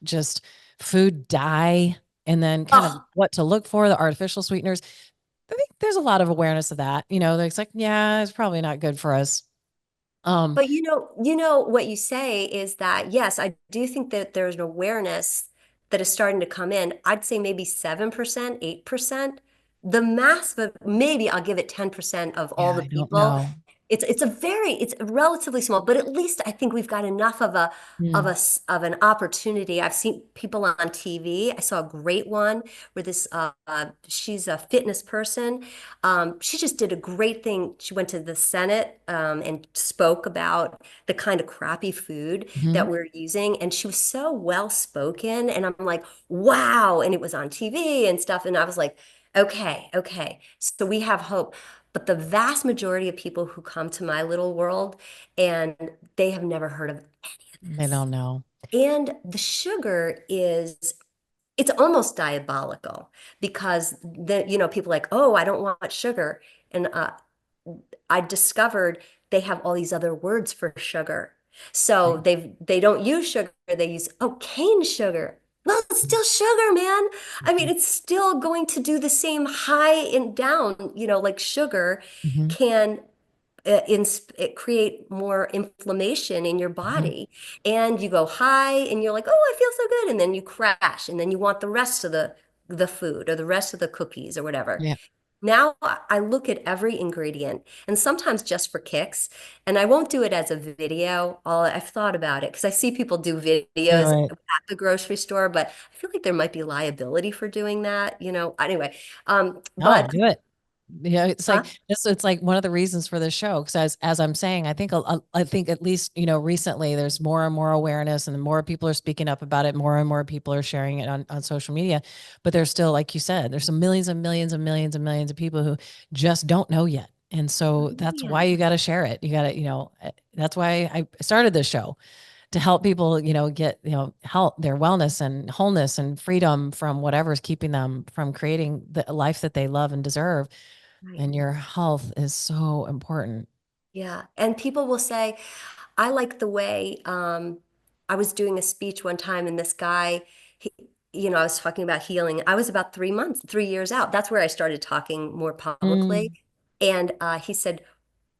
just food dye, and then kind of oh. what to look for, the artificial sweeteners. I think there's a lot of awareness of that. It's like, yeah, it's probably not good for us. Um, But you know what you say is that yes, I do think that there's an awareness that is starting to come in. I'd say maybe 7%, 8%. The mass, but maybe I'll give it 10% of all yeah, the I don't people. know. It's relatively small, but at least I think we've got enough of a of a Mm, s- of an opportunity. I've seen people on TV. I saw a great one where she's a fitness person. She just did a great thing. She went to the Senate and spoke about the kind of crappy food that mhm. we're using, and she was so well spoken. And I'm like, wow! And it was on TV and stuff, and I was like, okay, okay. So we have hope. But the vast majority of people who come to my little world and they have never heard of any of I this. don't know. And the sugar it's almost diabolical because people are like, oh, I don't want sugar. And I discovered they have all these other words for sugar. So Right. they don't use sugar, they use cane sugar. Well, it's still sugar, man. I mean, Mhm. it's still going to do the same high and down, like sugar Mhm. can it create more inflammation in your Mhm. body. And you go high and you're like, oh, I feel so good. And then you crash and then you want the rest of the food or the rest of the cookies or whatever. Yeah. Now I look at every ingredient and sometimes just for kicks, and I won't do it as a video. I've thought about it because I see people do videos Right. at the grocery store, but I feel like there might be liability for doing that, you know. Anyway, No, but do it. Yeah, it's huh? like it's like one of the reasons for this show. Because as I'm saying, I think I think at least recently there's more and more awareness, and the more people are speaking up about it, more and more people are sharing it on social media. But there's still, like you said, there's some millions and millions and millions and millions of people who just don't know yet, and so that's why Man. you got to share it. You got to that's why I started this show to help people, get, help their wellness and wholeness and freedom from whatever's keeping them from creating the life that they love and deserve. Right. And your health is so important. Yeah. And people will say, I like the way I was doing a speech one time and this guy, he, I was talking about healing. I was about 3 months, 3 years out. That's where I started talking more publicly. Mm, And he said,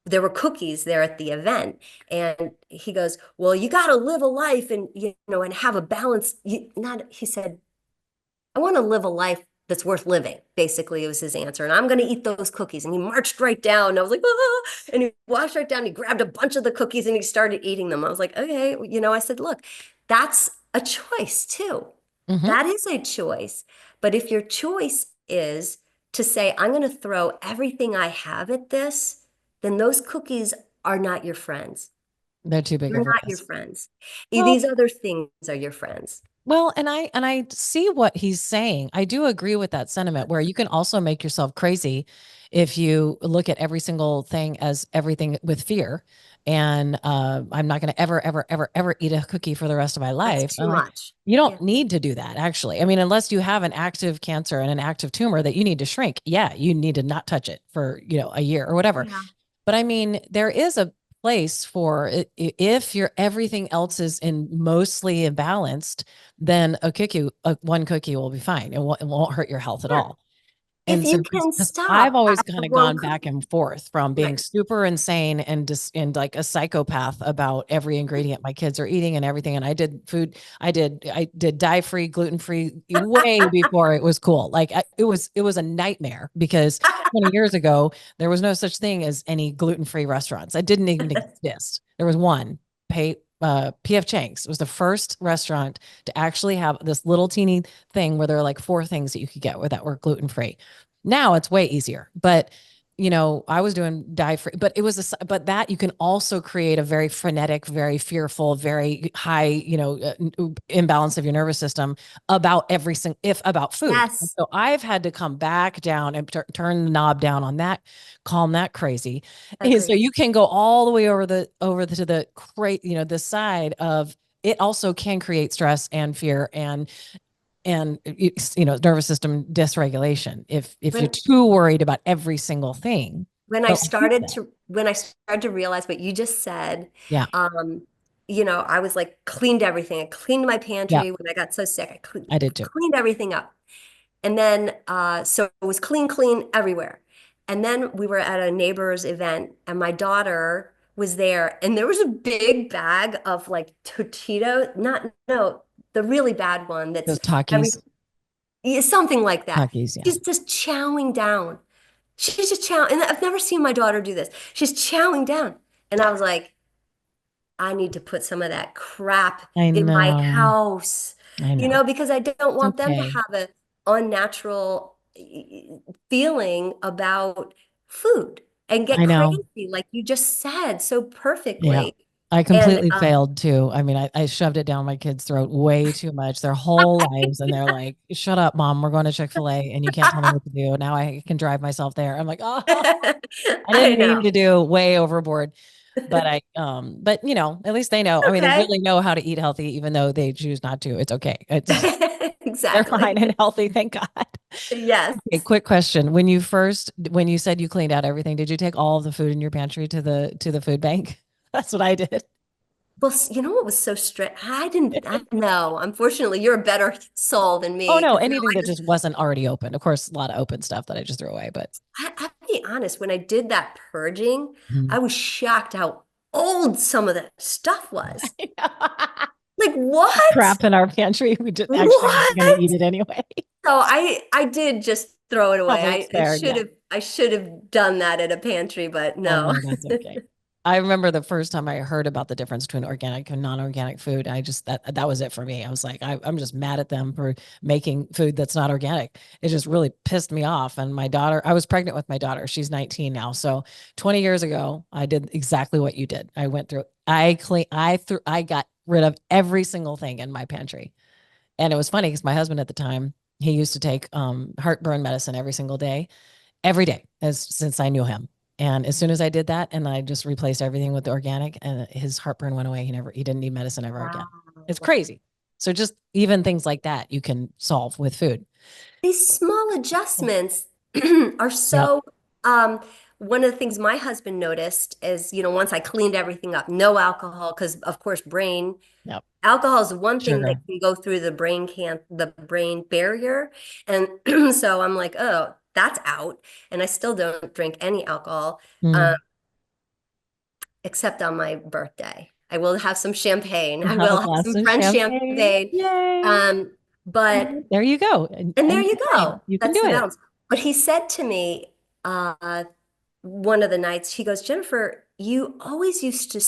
there were cookies there at the event. And he goes, well, you got to live a life and, and have a balance. He said, I want to live a life that's worth living. Basically, it was his answer. And I'm going to eat those cookies. And he marched right down. And I was like, ah! And he walked right down. He grabbed a bunch of the cookies and he started eating them. I was like, okay. I said, look, that's a choice too. hmm That is a choice. But if your choice is to say, I'm going to throw everything I have at this, then those cookies are not your friends. They're too big They're of a not your risk. friends. Well, These other things are your friends. and I see what he's saying. I do agree with that sentiment where you can also make yourself crazy if you look at every single thing as everything with fear. And I'm not going to ever, ever, ever, ever eat a cookie for the rest of my That's life. too I'm like, much. you Yeah. don't need to do that, actually. I mean, unless you have an active cancer and an active tumor that you need to shrink. Yeah, you need to not touch it for, a year or whatever. Yeah. But I mean, there is a place for it. If your everything else is in mostly imbalanced, then one cookie will be fine. It won't hurt your health at Sure. all. If And so, you can because I've stop always after kind of one gone back cookie. and forth from being Right. super insane and just and like a psychopath about every ingredient my kids are eating and everything. And I did dye-free, gluten-free way before it was cool. Like it was a nightmare because 20 years ago there was no such thing as any gluten-free restaurants. It didn't even exist. There was one, PF Chang's. It was the first restaurant to actually have this little teeny thing where there were like four things that you could get that were gluten-free. Now it's way easier, but I was doing dye free, but but that you can also create a very frenetic, very fearful, very high, imbalance of your nervous system about everything, if about food. And Yes. so I've had to come back down and turn the knob down on that, calm that crazy. And so Agree. you can go all the way to the this side of it also can create stress and fear and nervous system dysregulation if you're When too worried about every single thing. when I So I get started that. to when I started to realize what you just said, Yeah, um, I was like cleaned everything. I cleaned my yeah, pantry when I got so sick. I I did too. cleaned everything up. And then, so it was clean, clean everywhere. And then we were at a neighbor's event, and my daughter was there, and there was a big bag of like Totito, not, no, the really bad one that's Those every, Takis, yeah, something like that. Takis, yeah. She's just chowing down. She's just chowing, and I've never seen my daughter do this. She's chowing down. And I was like, I need to put some of that crap I in my know, house, I know. because I don't It's want them to okay. have a unnatural feeling about food and get I know. crazy, like you just said so Yeah. perfectly. I And completely failed too. I mean, I shoved it down my kids' throat way too much their whole lives. And they're like, shut up, mom. We're going to Chick-fil-A and you can't tell me what to do. Now I can drive myself there. I'm like, oh, I I didn't mean know. to do way overboard. But at least they know. I mean, they Okay. really know how to eat healthy, even though they choose not to. It's okay. They're fine Exactly. and healthy, thank God. Yes. Okay, quick question. When you said you cleaned out everything, did you take all of the food in your pantry to the food bank? That's what I did. Well, you know what was so strict? I know. Unfortunately, you're a better soul than Oh me no, because no, anything that just wasn't already opened. Of course, a lot of open stuff that I just threw away, but I'll be honest, when I did that purging, Mhm. I was shocked how old some of the stuff was. Like, what? Crap in our pantry. We just actually weren't going to What? eat it anyway. So I did just throw it away. Probably I expired. Yeah. I should have done that at a pantry, but Oh no. no, that's okay. I remember the first time I heard about the difference between organic and non-organic food. I just that was it for me. I was like, I'm just mad at them for making food that's not organic. It just really pissed me off. And my daughter, I was pregnant with my daughter. She's 19 now. So 20 years ago, I did exactly what you did. I went through, I got rid of every single thing in my pantry. And it was funny because my husband at the time, he used to take heartburn medicine every day as since I knew him. And as soon as I did that and I just replaced everything with the organic and his heartburn went away, he didn't need medicine ever again. It's Wow. crazy. So just even things like that you can solve with food. These small adjustments are Yep. so, um, one of the things my husband noticed is, once I cleaned everything up, no alcohol, because of course, Yep. alcohol is one thing that Sugar. can go through the brain barrier. And so I'm like, oh, that's out. And I still don't drink any alcohol, um, Mm. except on my birthday. I will have some champagne. We'll I have a will have glass some of French champagne. champagne. Yay. Um, but There you go. And, And there and you it's fine. go. You can That's do the it. balance. But he said to me, one of the nights, he goes, Jennifer, you always used to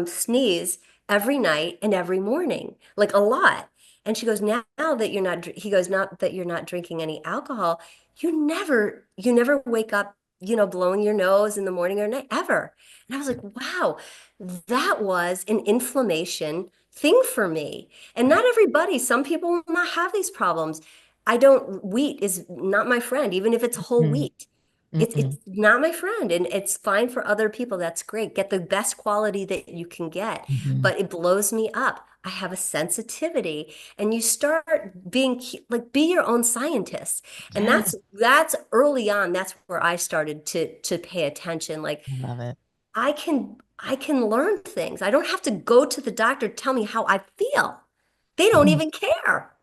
sneeze every night and every morning, like a lot. And she goes, now that you're not, he goes, not that you're not drinking any alcohol, you never wake up, blowing your nose in the morning or night ever. And I was like, wow, that was an inflammation thing for me. And not everybody, some people will not have these problems. Wheat is not my friend, even if it's whole Mm. wheat. It's Mm-mm. not my friend, and it's fine for other people. That's great. Get the best quality that you can get, Mhm. but it blows me up. I have a sensitivity, and you start being like be your own scientist, and Yeah. that's early on. That's where I started to pay attention. Like I love it. I can learn things. I don't have to go to the doctor to tell me how I feel. They don't even care.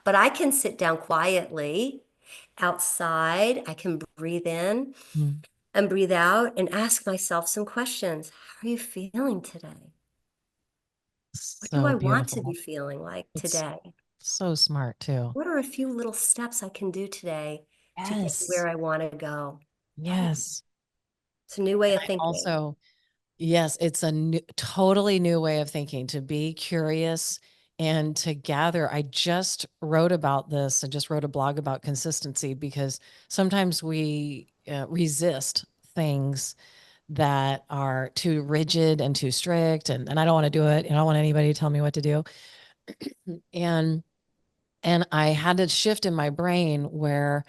But I can sit down quietly outside. I can breathe in Mm. and breathe out and ask myself some questions. How are you feeling today? What do So I want to be beautiful. feeling like It's today? so smart too. What are a few little steps I can do today to get Yes. where I want to go? Yes. It's a new way And of I thinking. also, yes, it's a totally new way of thinking to be curious and to gather. I just wrote about this. I just wrote a blog about consistency because sometimes we resist things that are too rigid and too strict. And I don't want to do it. And I don't want anybody to tell me what to do. And I had to shift in my brain where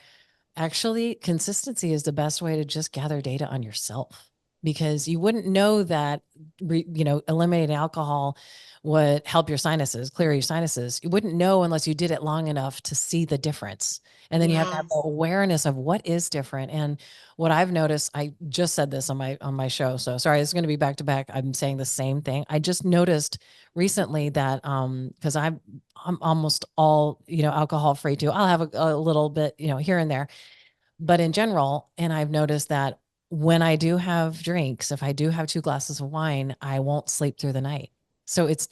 actually, consistency is the best way to just gather data on yourself because you wouldn't know that, eliminating alcohol would help your sinuses, clear your sinuses. You wouldn't know unless you did it long enough to see the difference. And then you have to have the Yes. awareness of what is different. And what I've noticed, I just said this on my show. So sorry, it's going to be back to back. I'm saying the same thing. I just noticed recently that because I'm almost all, alcohol free too. I'll have a little bit, here and there, but in general, and I've noticed that when I do have drinks, if I do have 2 glasses of wine, I won't sleep through the night. So it's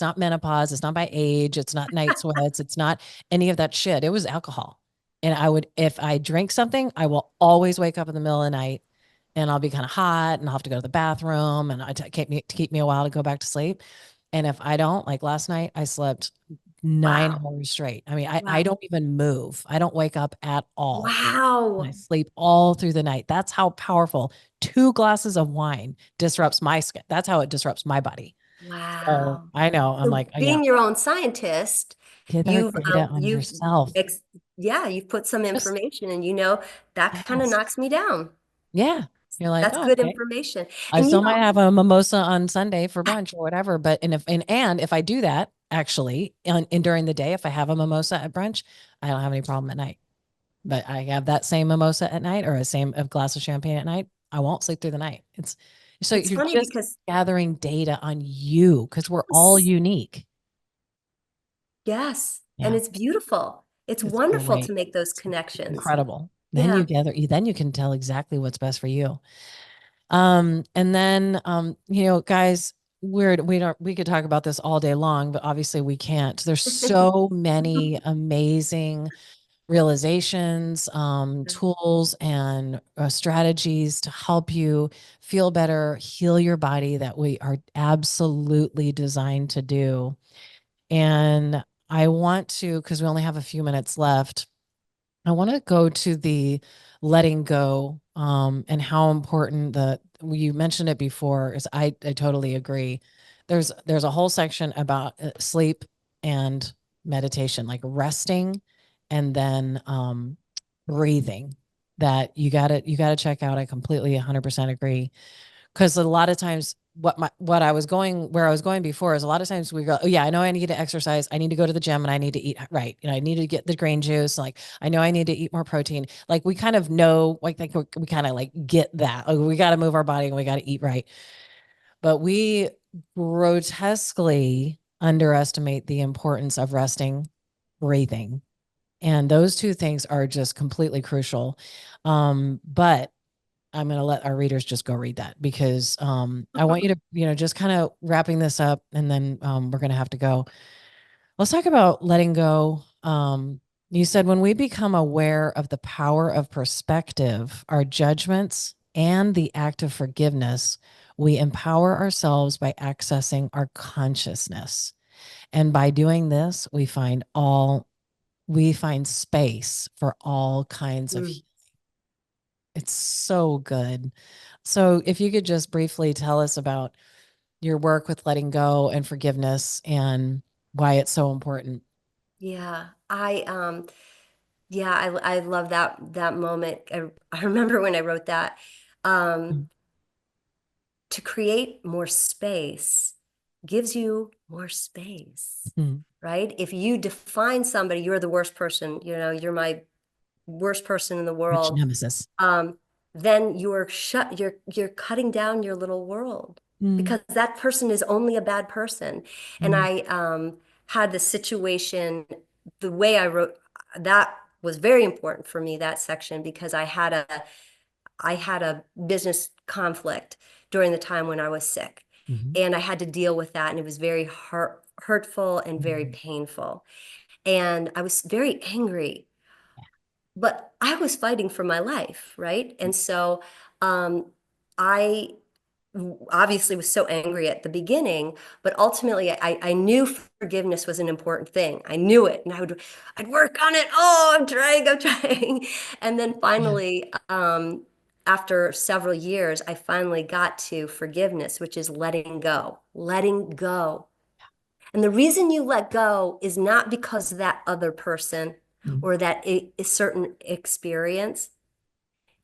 not menopause, it's not by age, it's not night sweats, it's not any of that shit. It was alcohol. And if I drink something, I will always wake up in the middle of the night and I'll be kind of hot and I'll have to go to the bathroom and keep me a while to go back to sleep. And if I don't, like last night, I slept 9 Wow. hours straight. I mean, I Wow. don't even move. I don't wake up at all. And I Wow. sleep all through the night. That's how powerful 2 glasses of wine disrupts my skin. That's how it disrupts my body. So Wow. I know. I'm So like, oh, yeah, being your own scientist, get our you've data on yourself. ex yeah, you've put some Just, information and that kind of yes. knocks me down. Yeah. You're like, That's oh, good okay. information. I And still might have a mimosa on Sunday for brunch or whatever. But if I do that actually and during the day, if I have a mimosa at brunch, I don't have any problem at night. But I have that same mimosa at night or a glass of champagne at night. I won't sleep through the night. It's so it's you're funny just because gathering data on you because we're all unique. yes, and Yeah, it's beautiful. It's it's wonderful to great. make those It's connections. incredible. Yeah. Then you can tell exactly what's best for you. And then, guys, we could talk about this all day long, but obviously we can't. There's so many amazing realizations, tools, and strategies to help you feel better, heal your body that we are absolutely designed to do. And I want to, because we only have a few minutes left, I want to go to the letting go, and how important the you mentioned it before is I totally agree. There's a whole section about sleep and meditation, like resting and then breathing, that you gotta check out. I completely 100% agree, because a lot of times what I was going where I was going before is a lot of times we go, oh yeah, I know I need to exercise, I need to go to the gym, and I need to eat right, I need to get the grain juice, like I know I need to eat more protein, like we kind of know, like we kind of like get that, like we got to move our body and we got to eat right, but we grotesquely underestimate the importance of resting, breathing, and those two things are just completely crucial. But I'm going to let our readers just go read that, because I want you to, just kind of wrapping this up, and then we're going to have to go. Let's talk about letting go. You said when we become aware of the power of perspective, our judgments, and the act of forgiveness, we empower ourselves by accessing our consciousness. And by doing this, we find space for all kinds of. Mm. It's so good. So, if you could just briefly tell us about your work with letting go and forgiveness and why it's so important. Yeah, I love that moment. I remember when I wrote that. Um, to create more space gives you more space, Mhm. right? If you define somebody, you're the worst person, you're my worst person in the Arch world, nemesis. um, then you're cutting down your little world Mm, because that person is only a bad person. And mm, I had the situation, the way I wrote that was very important for me, that section, because I had a business conflict during the time when I was sick. mhm, And I had to deal with that. And it was very hurtful and very mhm. painful. And I was very angry, but I was fighting for my life, right? And so I obviously was so angry at the beginning, but ultimately I knew forgiveness was an important thing. I knew it, and I'd work on it. Oh, I'm trying. And then Yeah. finally, after several years, I finally got to forgiveness, which is letting go, letting go. And the reason you let go is not because of that other person Mm, or that a certain experience.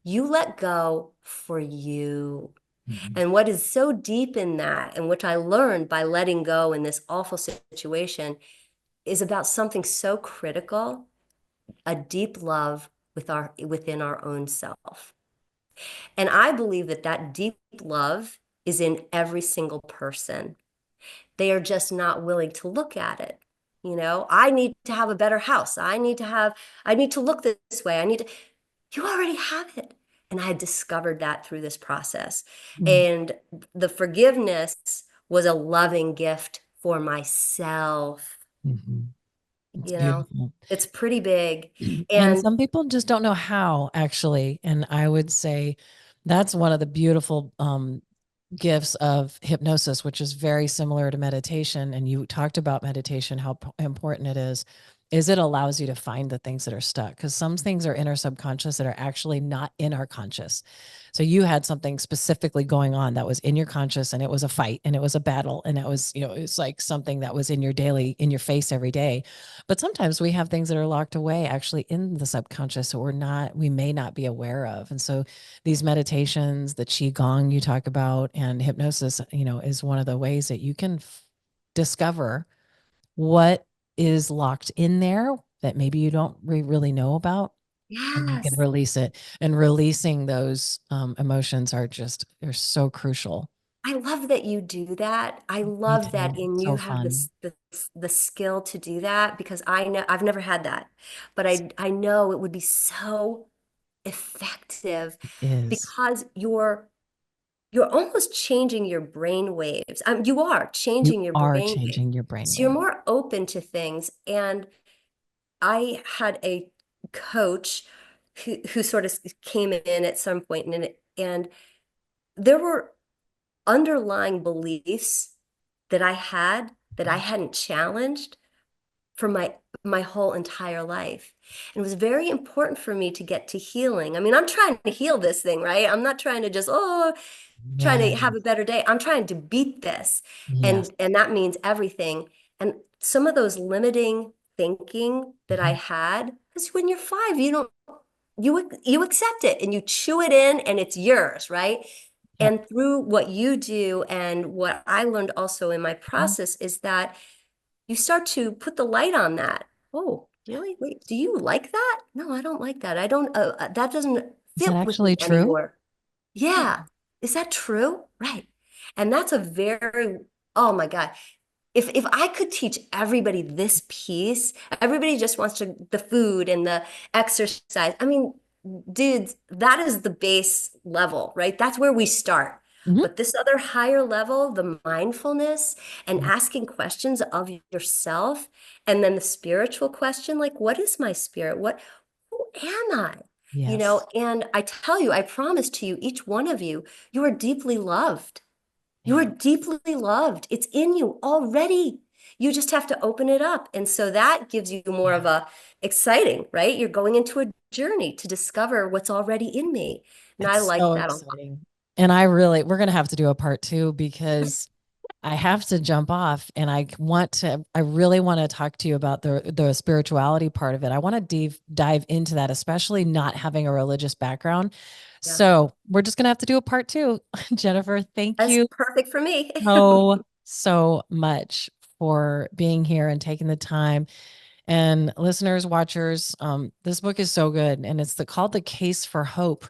You let go for you. mhm, And what is so deep in that, and which I learned by letting go in this awful situation, is about something so critical, a deep love within our own self. And I believe that that deep love is in every single person. They are just not willing to look at it. I need to have a better house. I need to look this way. You already have it. And I had discovered that through this process. mm, And the forgiveness was a loving gift for myself. mhm. It's You know, beautiful. it's pretty big. And And some people just don't know how, actually. And I would say that's one of the beautiful gifts of hypnosis, which is very similar to meditation. And you talked about meditation, how important it is it allows you to find the things that are stuck, because some things are in our subconscious that are actually not in our conscious. So you had something specifically going on that was in your conscious, and it was a fight, and it was a battle, and it was, it's like something that was in your face every day. But sometimes we have things that are locked away actually in the subconscious that we may not be aware of. And so these meditations, the qigong you talk about, and hypnosis, is one of the ways that you can discover what is locked in there that maybe you don't really know about, and you can yes, release it. And releasing those emotions are so crucial. I love that you do that. I Me love that too. in So you have fun. the skill to do that because I know I've never had that, but I know it would be so effective Is because you're almost changing your brain waves. You are You changing your are brain waves. changing your So you're brainwave. more open to things. And I had a coach who sort of came in at some point, and there were underlying beliefs that I had that I hadn't challenged for my whole entire life. And it was very important for me to get to healing. I mean, I'm trying to heal this thing, right? I'm not trying to just, trying Yeah. to have a better day. I'm trying to beat this. Yes. And that means everything. And some of those limiting thinking that I Mhm. had, because when you're 5, you don't you accept it and you chew it in and it's yours, right? Yep. And through what you do and what I learned also in my Mhm. process is that you start to put the light on that. Oh, really? Wait, do you like that? No, I don't like that. I don't, that doesn't Is that fit with me actually true? anymore. Yeah. Is that true? Right. And that's a very, oh my God. If I could teach everybody this piece, everybody just wants to the food and the exercise. I mean, dudes, that is the base level, right? That's where we start. Mhm. But this other higher level, the mindfulness and Yeah. asking questions of yourself, and then the spiritual question, like, what is my spirit? Who am I? Yes. And I tell you, I promise to you, each one of you, you are deeply loved. You are Yeah. deeply loved. It's in you already. You just have to open it up. And so that gives you more Yeah. of a exciting, right? You're going into a journey to discover what's already in me. And I It's like so that a lot. exciting. And we're going to have to do a part two because I have to jump off and I really want to talk to you about the spirituality part of it. I want to dive into that, especially not having a religious background. Yeah. So we're just going to have to do a part two. Jennifer, thank That's you perfect for me. so much for being here and taking the time. And listeners, watchers, this book is so good. And it's called The Case for Hope,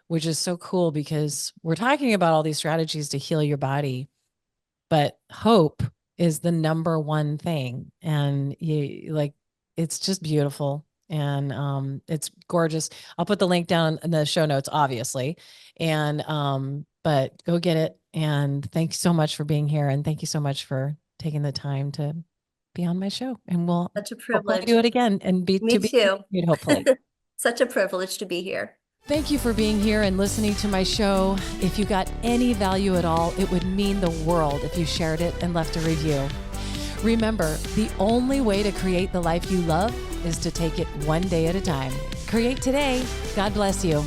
which is so cool because we're talking about all these strategies to heal your body, but hope is the number one thing. And it's just beautiful. And it's gorgeous. I'll put the link down in the show notes, obviously. And but go get it. And thank you so much for being here. And thank you so much for taking the time to be on my show. And we'll Such a hopefully do privilege. it again and Me be too. continued, hopefully. Such a privilege to be here. Thank you for being here and listening to my show. If you got any value at all, it would mean the world if you shared it and left a review. Remember, the only way to create the life you love is to take it one day at a time. Create today. God bless you.